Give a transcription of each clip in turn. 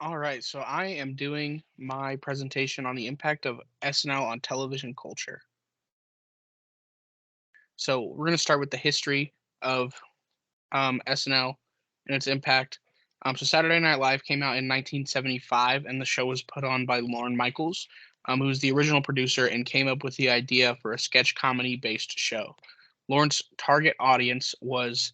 All right, so I am doing my presentation on the impact of SNL on television culture. So we're going to start with the history of SNL and its impact. So Saturday Night Live came out in 1975, and the show was put on by Lorne Michaels, who was the original producer and came up with the idea for a sketch comedy based show. Lawrence's target audience was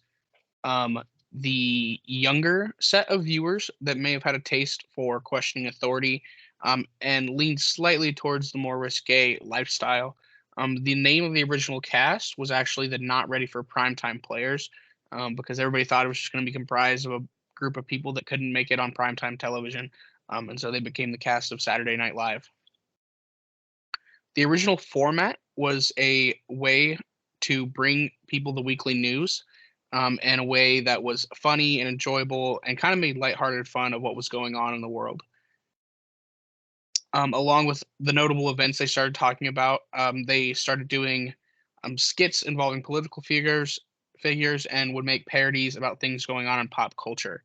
um, the younger set of viewers that may have had a taste for questioning authority and leaned slightly towards the more risque lifestyle. The name of the original cast was actually the Not Ready for Primetime Players because everybody thought it was just going to be comprised of a group of people that couldn't make it on primetime television. And so they became the cast of Saturday Night Live. The original format was a way to bring people the weekly news in a way that was funny and enjoyable and kind of made lighthearted fun of what was going on in the world. Along with the notable events they started talking about, they started doing skits involving political figures, and would make parodies about things going on in pop culture.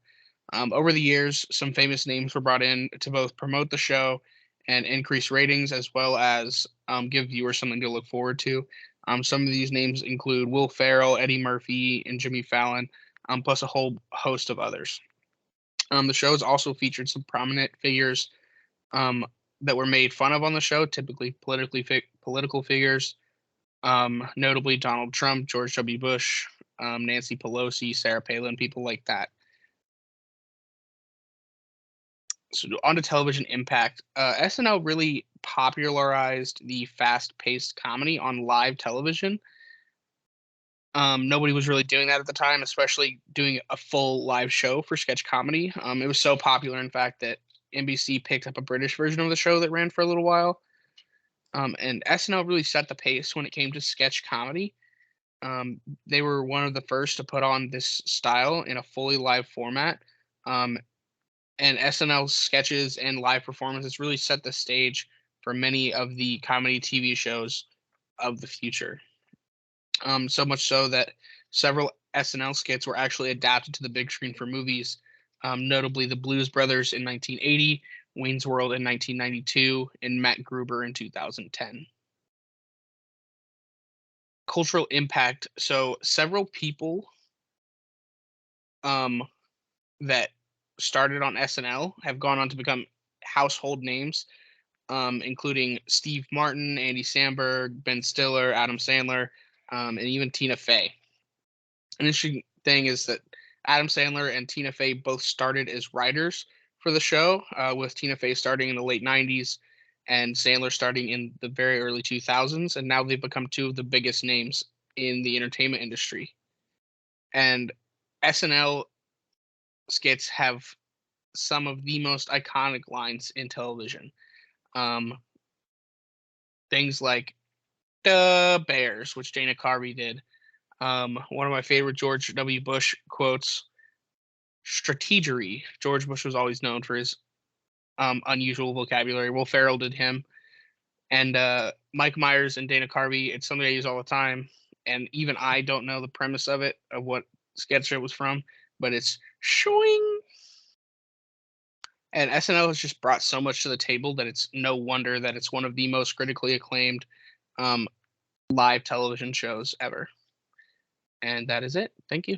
Over the years, some famous names were brought in to both promote the show and increase ratings, as well as give viewers something to look forward to. Some of these names include Will Ferrell, Eddie Murphy, and Jimmy Fallon, plus a whole host of others. The show has also featured some prominent figures um, that were made fun of on the show, typically political figures, notably Donald Trump, George W. Bush, Nancy Pelosi, Sarah Palin, people like that. So on to television impact. SNL really popularized the fast-paced comedy on live television. Nobody was really doing that at the time, especially doing a full live show for sketch comedy. It was so popular, in fact, that NBC picked up a British version of the show that ran for a little while. And SNL really set the pace when it came to sketch comedy. They were one of the first to put on this style in a fully live format. Um, and SNL's sketches and live performances really set the stage for many of the comedy TV shows of the future. So much so that several SNL skits were actually adapted to the big screen for movies, notably The Blues Brothers in 1980, Wayne's World in 1992, and Matt Gruber in 2010. Cultural impact. So several people um, that started on SNL have gone on to become household names, including Steve Martin, Andy Samberg, Ben Stiller, Adam Sandler, and even Tina Fey. An interesting thing is that Adam Sandler and Tina Fey both started as writers for the show, with Tina Fey starting in the late 90s and Sandler starting in the very early 2000s. And now they've become two of the biggest names in the entertainment industry. And SNL skits have some of the most iconic lines in television. Um, Things like "the Bears," which Dana Carvey did. One of my favorite George W. Bush quotes, "Strategery." George Bush was always known for his unusual vocabulary. Will Ferrell did him, and Mike Myers and Dana Carvey. It's something I use all the time, and even I don't know the premise of it, of what sketch it was from, but it's showing. And SNL has just brought so much to the table that it's no wonder that it's one of the most critically acclaimed um, live television shows ever. And that is it. Thank you.